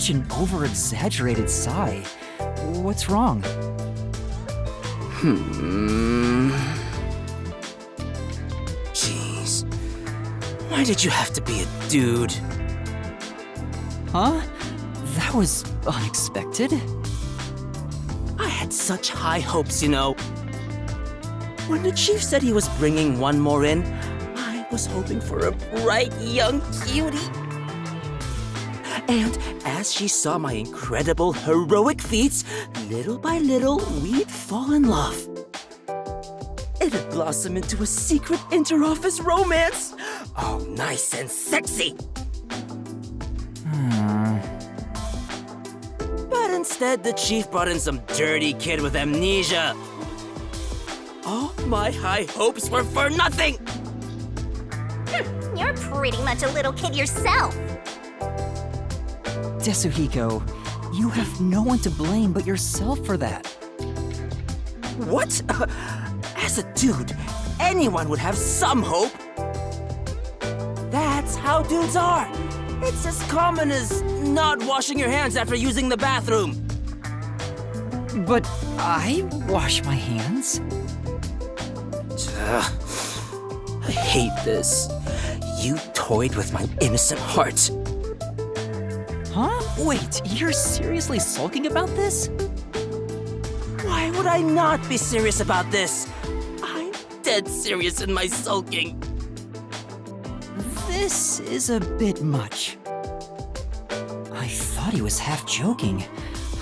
such an over-exaggerated sigh. What's wrong? Jeez. Why did you have to be a dude? Huh? That was unexpected. I had such high hopes, you know. When the chief said he was bringing one more in, I was hoping for a bright young cutie. And as she saw my incredible heroic feats, little by little, we'd fall in love. It had blossomed into a secret inter-office romance. Oh, nice and sexy. But instead, the chief brought in some dirty kid with amnesia. All my high hopes were for nothing! You're pretty much a little kid yourself. Desuhiko, you have no one to blame but yourself for that. What? As a dude, anyone would have some hope. That's how dudes are. It's as common as not washing your hands after using the bathroom. But I wash my hands. Ugh. I hate this. You toyed with my innocent heart. Huh? Wait, you're seriously sulking about this? Why would I not be serious about this? I'm dead serious in my sulking. This is a bit much. I thought he was half joking.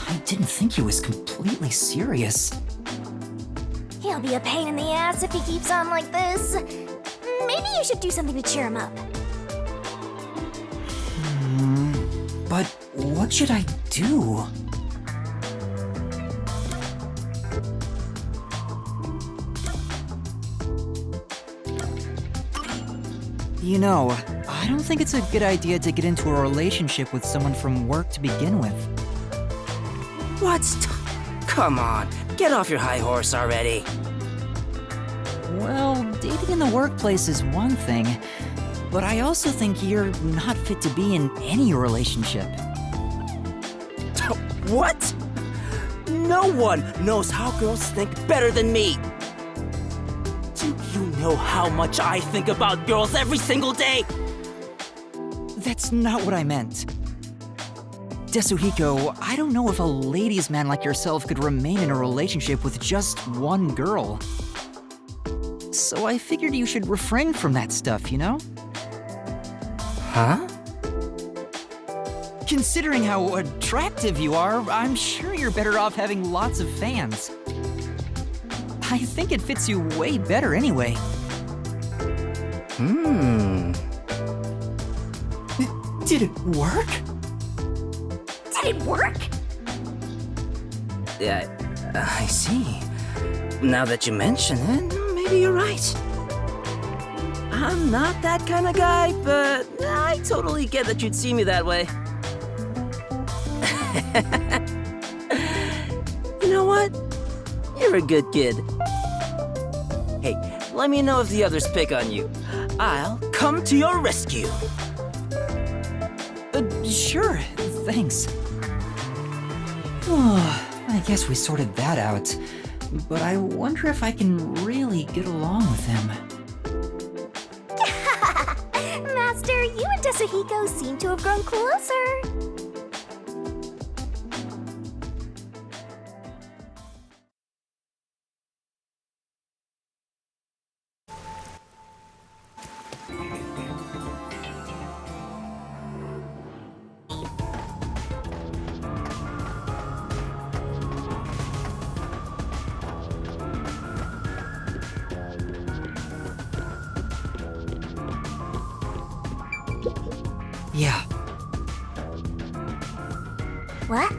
I didn't think he was completely serious. He'll be a pain in the ass if he keeps on like this. Maybe you should do something to cheer him up. But what should I do? You know, I don't think it's a good idea to get into a relationship with someone from work to begin with. What? Come on, get off your high horse already. Well, dating in the workplace is one thing, but I also think you're not fit to be in any relationship. What? No one knows how girls think better than me. Do you know how much I think about girls every single day? That's not what I meant. Desuhiko, I don't know if a ladies' man like yourself could remain in a relationship with just one girl. So I figured you should refrain from that stuff, you know? Huh? Considering how attractive you are, I'm sure you're better off having lots of fans. I think it fits you way better anyway. Did it work? Did it work? Yeah, I see. Now that you mention it, maybe you're right. I'm not that kind of guy, but I totally get that you'd see me that way. You know what? You're a good kid. Hey, let me know if the others pick on you. I'll come to your rescue. Sure, thanks. I guess we sorted that out. But I wonder if I can really get along with him. Master, you and Desuhiko seem to have grown closer. Yeah. What?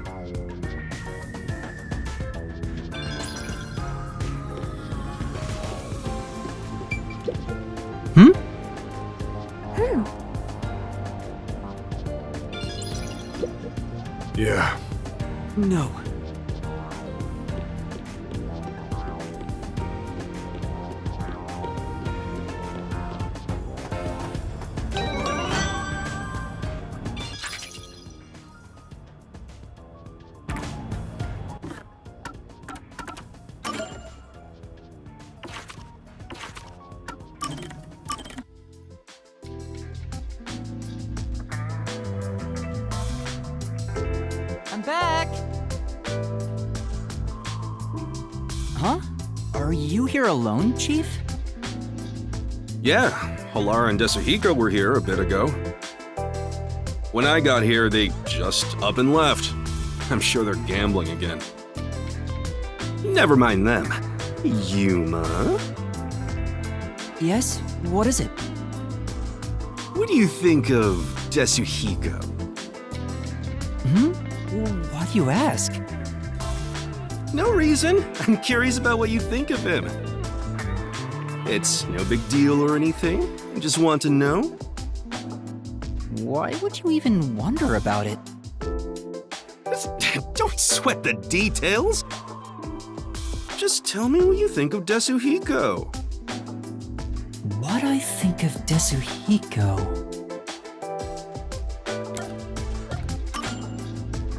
Yeah. No. here alone, Chief? Yeah, Halara and Desuhiko were here a bit ago. When I got here, they just up and left. I'm sure they're gambling again. Never mind them. Yuma? Yes? What is it? What do you think of Desuhiko? Why do you ask? No reason. I'm curious about what you think of him. It's no big deal or anything. I just want to know. Why would you even wonder about it? Don't sweat the details. Just tell me what you think of Desuhiko. What I think of Desuhiko?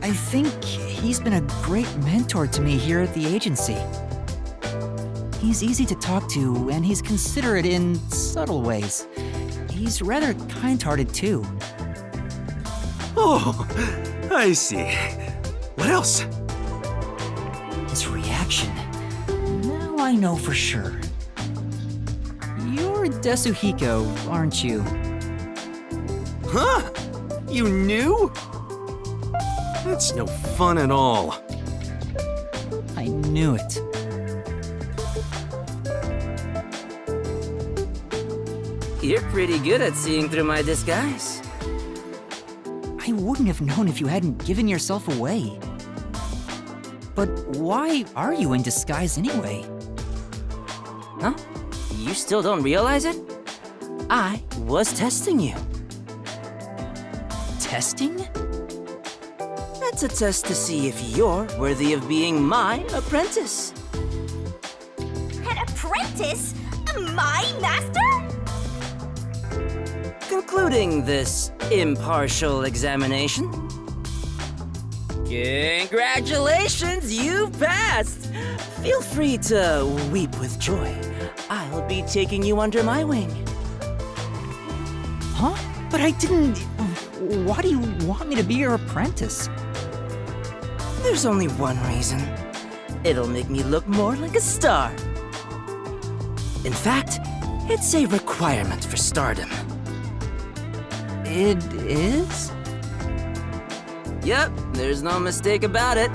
I think he's been a great mentor to me here at the agency. He's easy to talk to, and he's considerate in subtle ways. He's rather kind-hearted too. Oh, I see. What else? His reaction. Now I know for sure. You're Desuhiko, aren't you? Huh? You knew? That's no fun at all. I knew it. You're pretty good at seeing through my disguise. I wouldn't have known if you hadn't given yourself away. But why are you in disguise anyway? Huh? You still don't realize it? I was testing you. Testing? That's a test to see if you're worthy of being my apprentice. An apprentice? My master? Concluding this impartial examination. Congratulations, you've passed! Feel free to weep with joy. I'll be taking you under my wing. Huh? But I didn't... Why do you want me to be your apprentice? There's only one reason. It'll make me look more like a star. In fact, it's a requirement for stardom. It is? Yep, there's no mistake about it.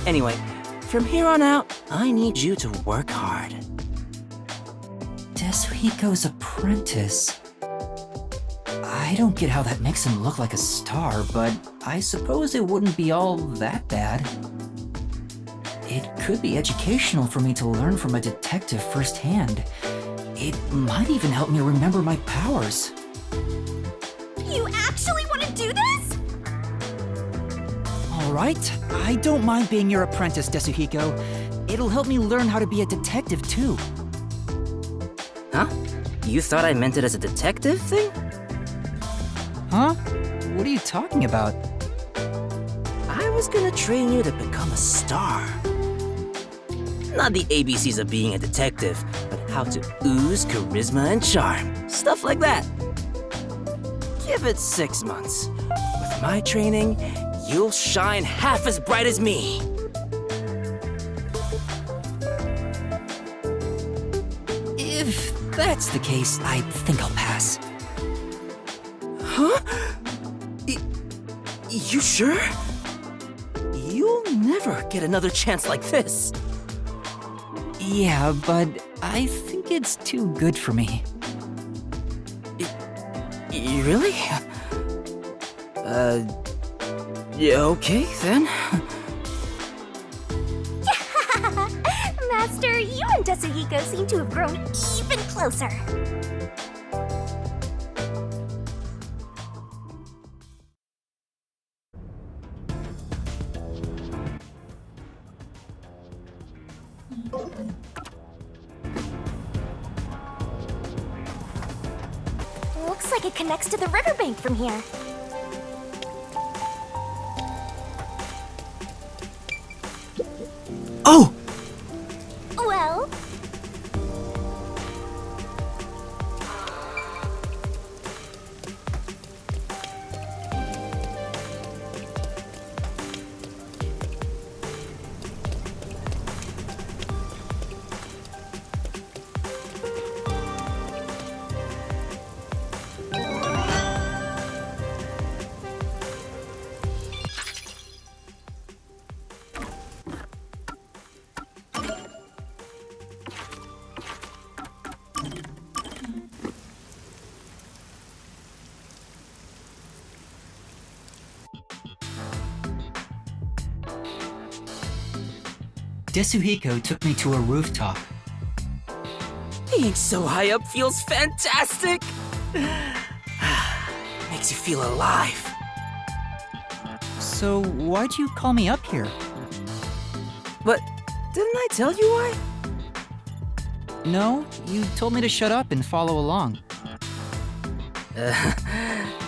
Anyway, from here on out, I need you to work hard. Desuhiko's apprentice. I don't get how that makes him look like a star, but I suppose it wouldn't be all that bad. It could be educational for me to learn from a detective firsthand. It might even help me remember my powers. You actually want to do this? All right, I don't mind being your apprentice, Desuhiko. It'll help me learn how to be a detective too. Huh? You thought I meant it as a detective thing? Huh? What are you talking about? I was gonna train you to become a star. Not the ABCs of being a detective, but how to ooze charisma and charm. Stuff like that. Give it 6 months. With my training, you'll shine half as bright as me. If that's the case, I think I'll pass. Huh? You sure? You'll never get another chance like this. Yeah, but I think it's too good for me. Really? Yeah, okay then. Master, you and Desuhiko seem to have grown even closer. Looks like it connects to the riverbank from here. Oh! Well, Desuhiko took me to a rooftop. Being so high up feels fantastic! Makes you feel alive. So why'd you call me up here? But didn't I tell you why? No, you told me to shut up and follow along.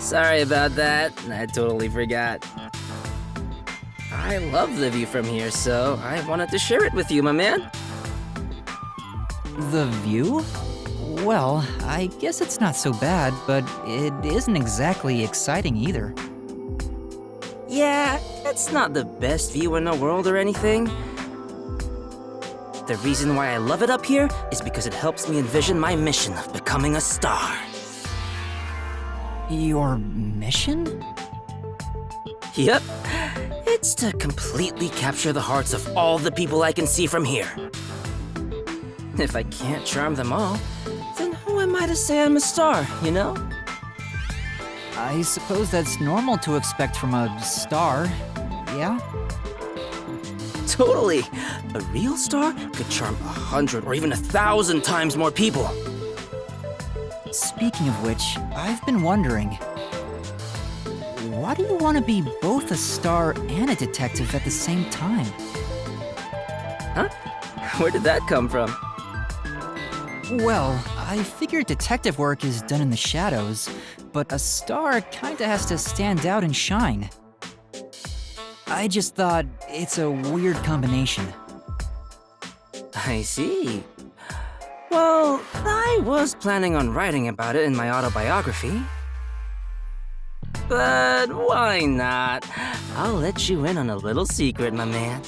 Sorry about that. I totally forgot. I love the view from here, so I wanted to share it with you, my man. The view? Well, I guess it's not so bad, but it isn't exactly exciting either. Yeah, it's not the best view in the world or anything. The reason why I love it up here is because it helps me envision my mission of becoming a star. Your mission? Yep. It's to completely capture the hearts of all the people I can see from here. If I can't charm them all, then who am I to say I'm a star, you know? I suppose that's normal to expect from a star, yeah? Totally. A real star could charm 100 or even 1,000 times more people. Speaking of which, I've been wondering, why do you want to be both a star and a detective at the same time? Huh? Where did that come from? Well, I figured detective work is done in the shadows, but a star kinda has to stand out and shine. I just thought it's a weird combination. I see. Well, I was planning on writing about it in my autobiography. But why not? I'll let you in on a little secret, my man.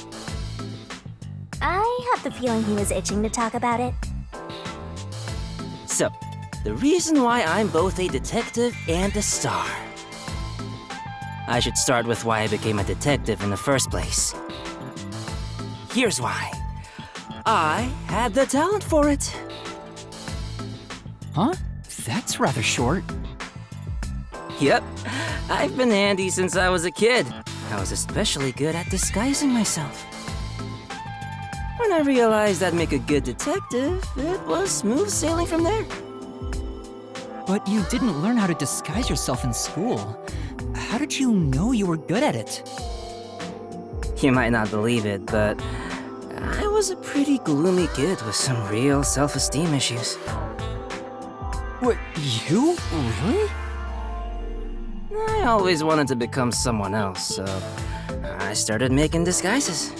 I have the feeling he was itching to talk about it. So, the reason why I'm both a detective and a star. I should start with why I became a detective in the first place. Here's why. I had the talent for it. Huh? That's rather short. Yep, I've been handy since I was a kid. I was especially good at disguising myself. When I realized I'd make a good detective, it was smooth sailing from there. But you didn't learn how to disguise yourself in school. How did you know you were good at it? You might not believe it, but I was a pretty gloomy kid with some real self-esteem issues. What, you? Really? I always wanted to become someone else, so I started making disguises.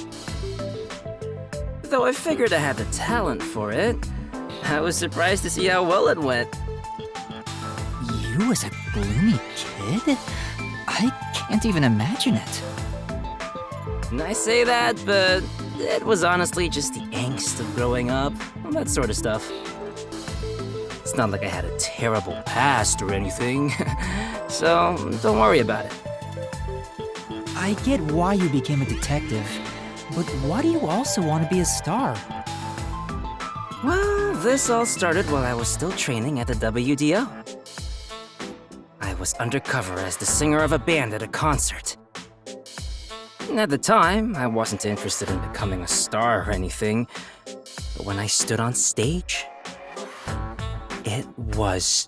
Though I figured I had the talent for it, I was surprised to see how well it went. You as a gloomy kid? I can't even imagine it. And I say that, but it was honestly just the angst of growing up, that sort of stuff. It's not like I had a terrible past or anything, so don't worry about it. I get why you became a detective, but why do you also want to be a star? Well, this all started while I was still training at the WDO. I was undercover as the singer of a band at a concert. At the time, I wasn't interested in becoming a star or anything, but when I stood on stage, it was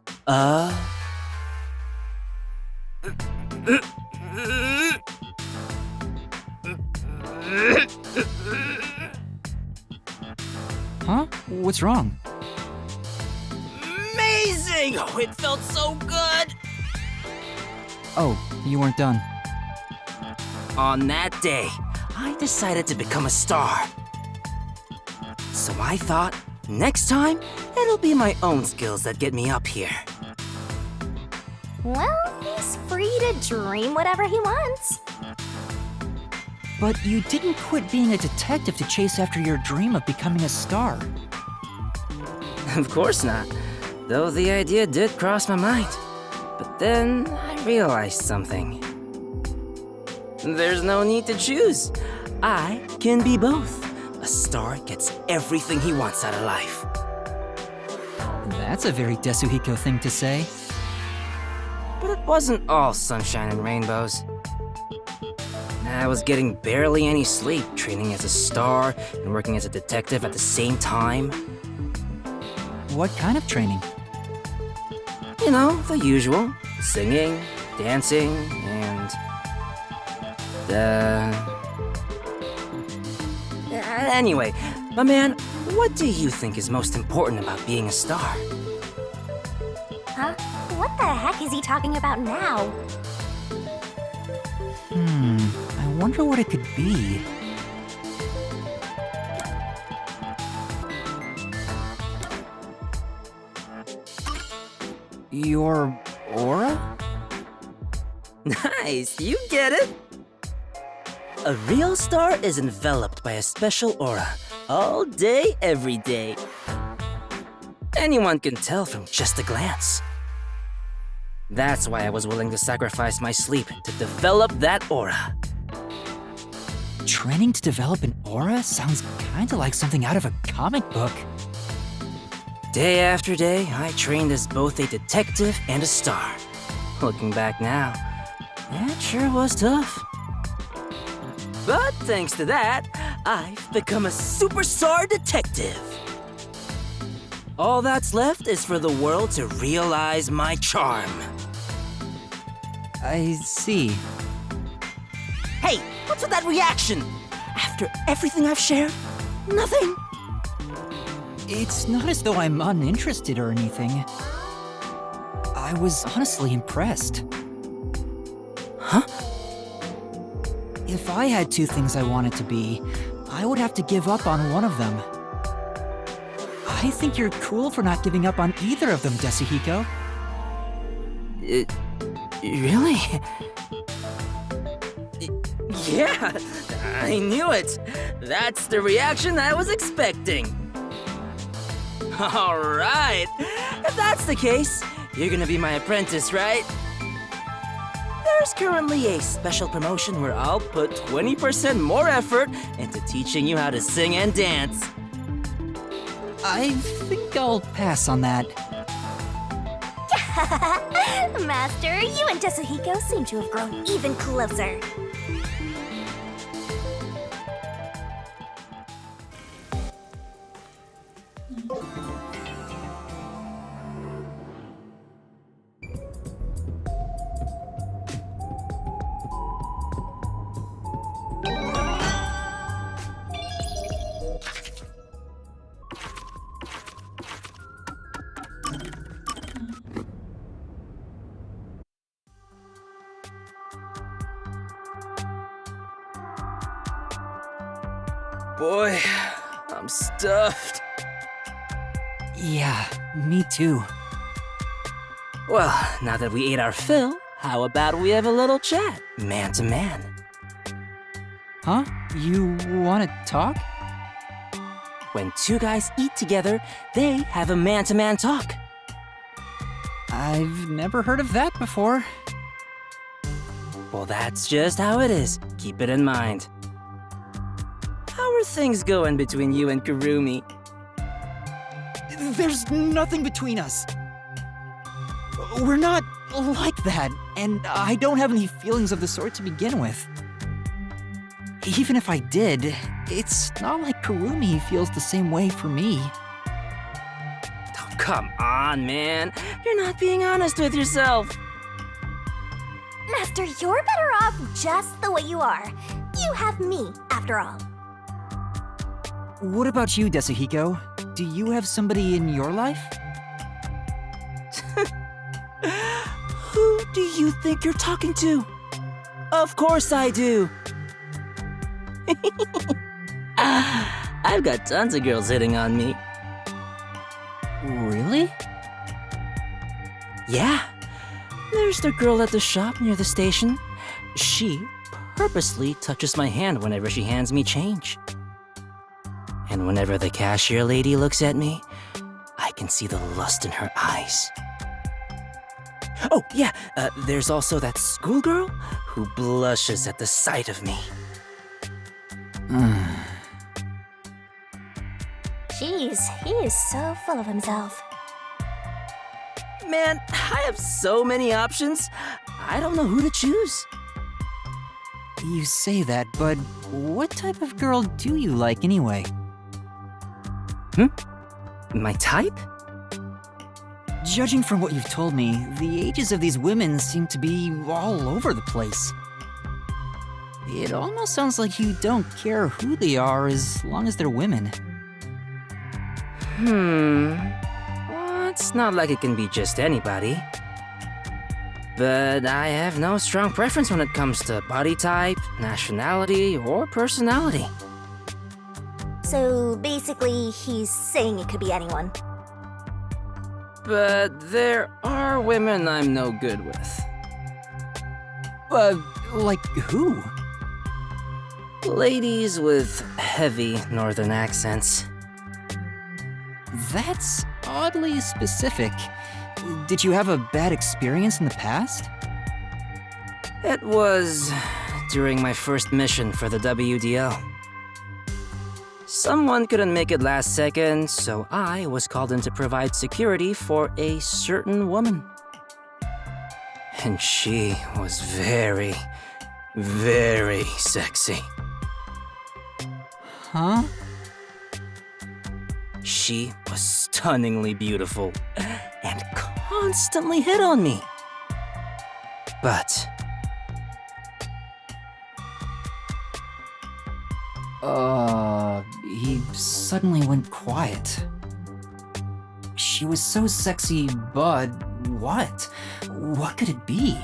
Huh? What's wrong? amazing! Oh, it felt so good! Oh, you weren't done. On that day, I decided to become a star. So I thought, next time, it'll be my own skills that get me up here. Well, he's free to dream whatever he wants. But you didn't quit being a detective to chase after your dream of becoming a star. Of course not, though the idea did cross my mind. But then I realized something. There's no need to choose. I can be both. A star gets everything he wants out of life. That's a very Desuhiko thing to say. But it wasn't all sunshine and rainbows. I was getting barely any sleep, training as a star and working as a detective at the same time. What kind of training? You know, the usual. Singing, dancing, and... Anyway, my man, what do you think is most important about being a star? Huh? What the heck is he talking about now? I wonder what it could be. Your aura? Nice, you get it! A real star is enveloped by a special aura, all day, every day. Anyone can tell from just a glance. That's why I was willing to sacrifice my sleep to develop that aura. Training to develop an aura sounds kinda like something out of a comic book. Day after day, I trained as both a detective and a star. Looking back now, it sure was tough. But thanks to that, I've become a superstar detective. All that's left is for the world to realize my charm. I see. Hey, what's with that reaction? After everything I've shared, nothing? It's not as though I'm uninterested or anything. I was honestly impressed. Huh? If I had two things I wanted to be, I would have to give up on one of them. I think you're cool for not giving up on either of them, Desuhiko. Really? Yeah, I knew it. That's the reaction I was expecting. All right, if that's the case, you're gonna be my apprentice, right? There's currently a special promotion where I'll put 20% more effort into teaching you how to sing and dance. I think I'll pass on that. Master, you and Desuhiko seem to have grown even closer. Boy, I'm stuffed. Yeah, me too. Well, now that we ate our fill, how about we have a little chat, man to man? Huh? You wanna talk? When two guys eat together, they have a man-to-man talk. I've never heard of that before. Well, that's just how it is. Keep it in mind. How are things going between you and Kurumi? There's nothing between us. We're not like that, and I don't have any feelings of the sort to begin with. Even if I did, it's not like Kurumi feels the same way for me. Oh, come on, man. You're not being honest with yourself. Master, you're better off just the way you are. You have me, after all. What about you, Desuhiko? Do you have somebody in your life? Who do you think you're talking to? Of course I do. I've got tons of girls hitting on me. Really? Yeah. There's the girl at the shop near the station. She purposely touches my hand whenever she hands me change. And whenever the cashier lady looks at me, I can see the lust in her eyes. Oh, yeah, there's also that schoolgirl who blushes at the sight of me. Jeez, he is so full of himself. Man, I have so many options. I don't know who to choose. You say that, but what type of girl do you like anyway? My type? Judging from what you've told me, the ages of these women seem to be all over the place. It almost sounds like you don't care who they are as long as they're women. Well, it's not like it can be just anybody. But I have no strong preference when it comes to body type, nationality, or personality. So basically, he's saying it could be anyone. But there are women I'm no good with. Like who? Ladies with heavy northern accents. That's oddly specific. Did you have a bad experience in the past? It was during my first mission for the WDO. Someone couldn't make it last second, so I was called in to provide security for a certain woman. And she was very, very sexy. Huh? She was stunningly beautiful and constantly hit on me. But he suddenly went quiet. She was so sexy, but what? What could it be?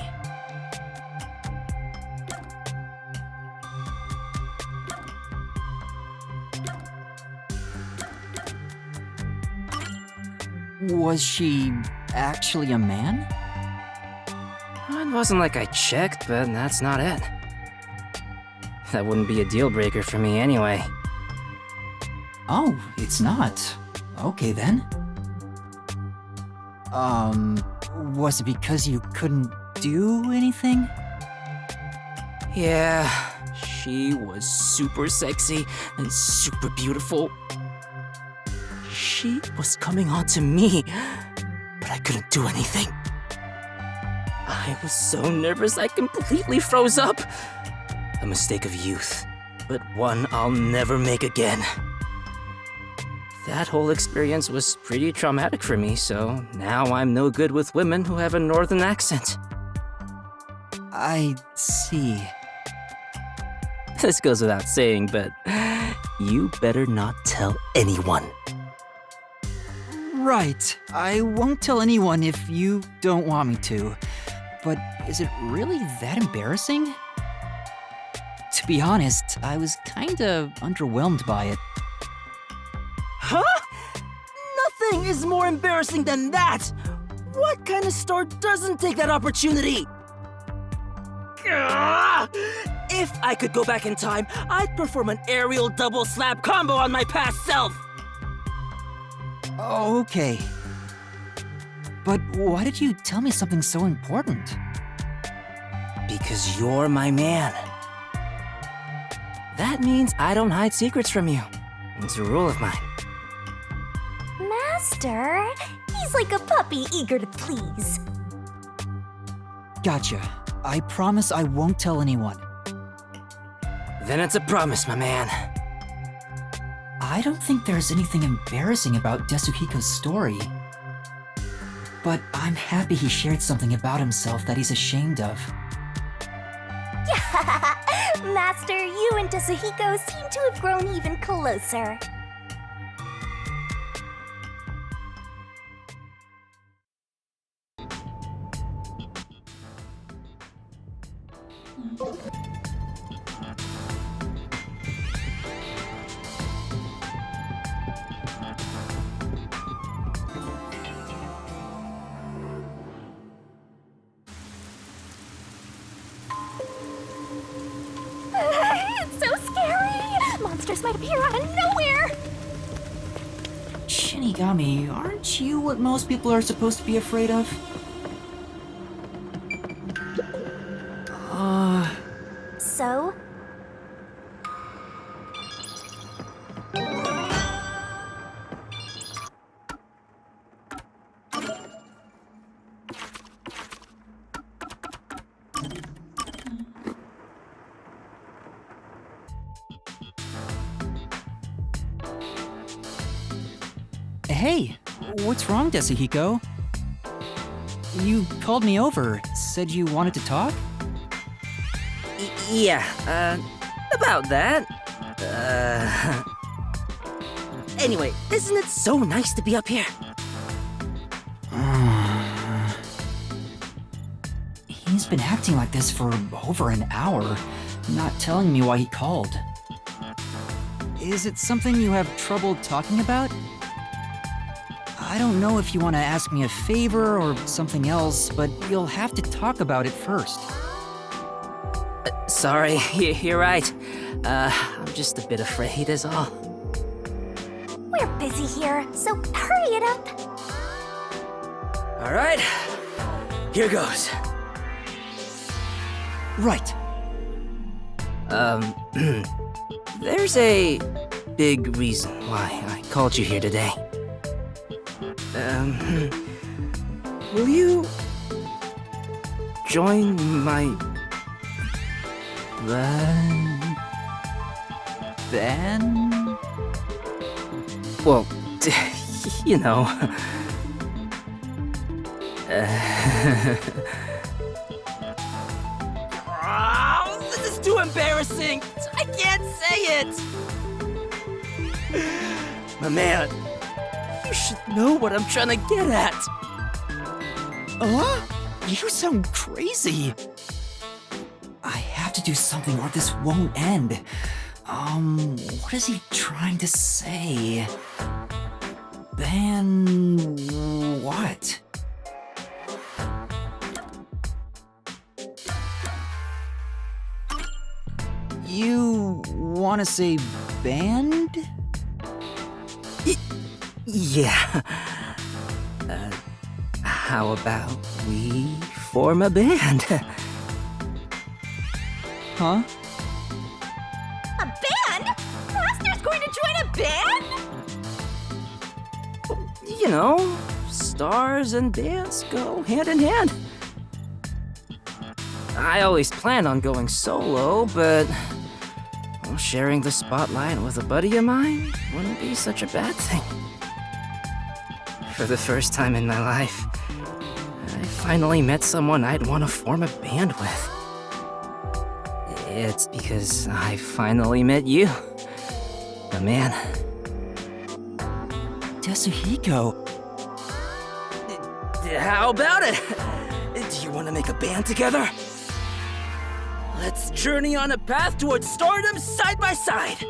Was she actually a man? it wasn't like I checked, but that's not it. That wouldn't be a deal breaker for me anyway. Oh, it's not. Okay then. Was it because you couldn't do anything? Yeah, she was super sexy and super beautiful. She was coming on to me, but I couldn't do anything. I was so nervous I completely froze up. A mistake of youth, but one I'll never make again. That whole experience was pretty traumatic for me, so now I'm no good with women who have a northern accent. I see. This goes without saying, but you better not tell anyone. Right. I won't tell anyone if you don't want me to. But is it really that embarrassing? To be honest, I was kinda underwhelmed by it. Huh? Nothing is more embarrassing than that! What kind of store doesn't take that opportunity? Gah! If I could go back in time, I'd perform an aerial double slap combo on my past self! Okay. But why did you tell me something so important? Because you're my man. That means I don't hide secrets from you. It's a rule of mine. Master, he's like a puppy eager to please. Gotcha. I promise I won't tell anyone. Then it's a promise, my man. I don't think there's anything embarrassing about Desuhiko's story. But I'm happy he shared something about himself that he's ashamed of. Master, you and Desuhiko seem to have grown even closer. It's so scary! Monsters might appear out of nowhere! Shinigami, aren't you what most people are supposed to be afraid of? So? Hey, what's wrong, Desuhiko? You called me over, said you wanted to talk? Yeah, about that. Anyway, isn't it so nice to be up here? He's been acting like this for over an hour, not telling me why he called. Is it something you have trouble talking about? I don't know if you want to ask me a favor or something else, but you'll have to talk about it first. Sorry, you're right. I'm just a bit afraid is all. We're busy here, so hurry it up. All right, here goes. Right. There's a big reason why I called you here today. Will you join my Then... well, you know. Oh, this is too embarrassing. I can't say it. My man, you should know what I'm trying to get at. You sound crazy. I have to do something or this won't end. What is he trying to say? Then... what? You wanna say band? Yeah. How about we form a band? Huh? A band? Master's going to join a band? You know, stars and dance go hand in hand. I always planned on going solo, but well, sharing the spotlight with a buddy of mine wouldn't be such a bad thing. For the first time in my life, I finally met someone I'd want to form a band with. It's because I finally met you, the man. Desuhiko. How about it? Do you want to make a band together? Let's journey on a path towards stardom side by side.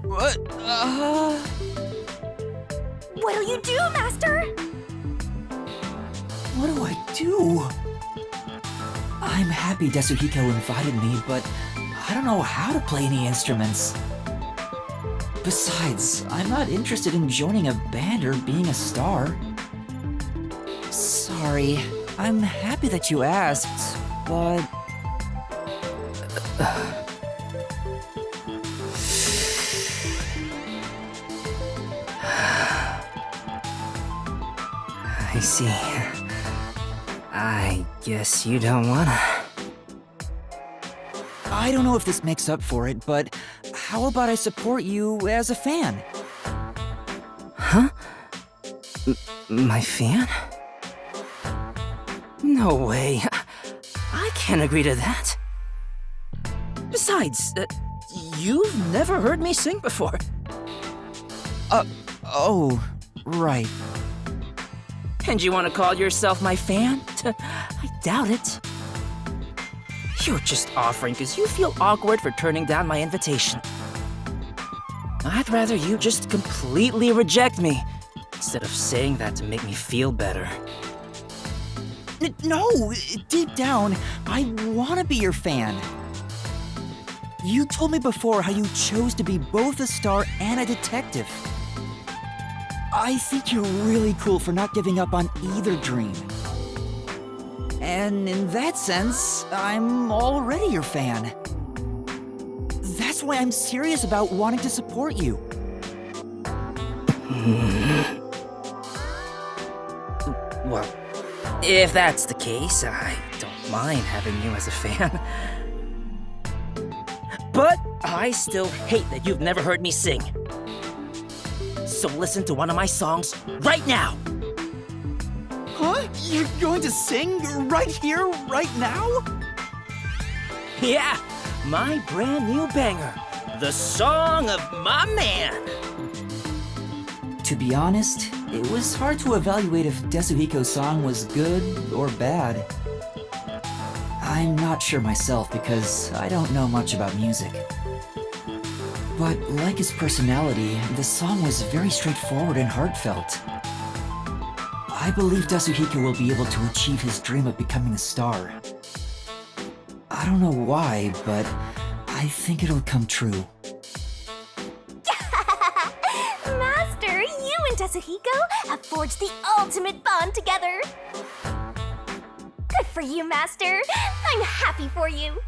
What? What'll you do, Master? What do I do? I'm happy Desuhiko invited me, but I don't know how to play any instruments. Besides, I'm not interested in joining a band or being a star. Sorry, I'm happy that you asked, but... I see. I guess you don't wanna. I don't know if this makes up for it, but how about I support you as a fan? Huh? My fan? No way. I can't agree to that. Besides, you've never heard me sing before. Oh, right. And you want to call yourself my fan? I doubt it. You're just offering because you feel awkward for turning down my invitation. I'd rather you just completely reject me instead of saying that to make me feel better. No, deep down, I want to be your fan. You told me before how you chose to be both a star and a detective. I think you're really cool for not giving up on either dream. And in that sense, I'm already your fan. That's why I'm serious about wanting to support you. Well, if that's the case, I don't mind having you as a fan. But I still hate that you've never heard me sing. So listen to one of my songs right now. Huh? You're going to sing right here, right now? Yeah, my brand new banger, the song of my man. To be honest, it was hard to evaluate if Desuhiko's song was good or bad. I'm not sure myself because I don't know much about music. But like his personality, the song was very straightforward and heartfelt. I believe Desuhiko will be able to achieve his dream of becoming a star. I don't know why, but I think it'll come true. Master, you and Desuhiko have forged the ultimate bond together. Good for you, Master. I'm happy for you.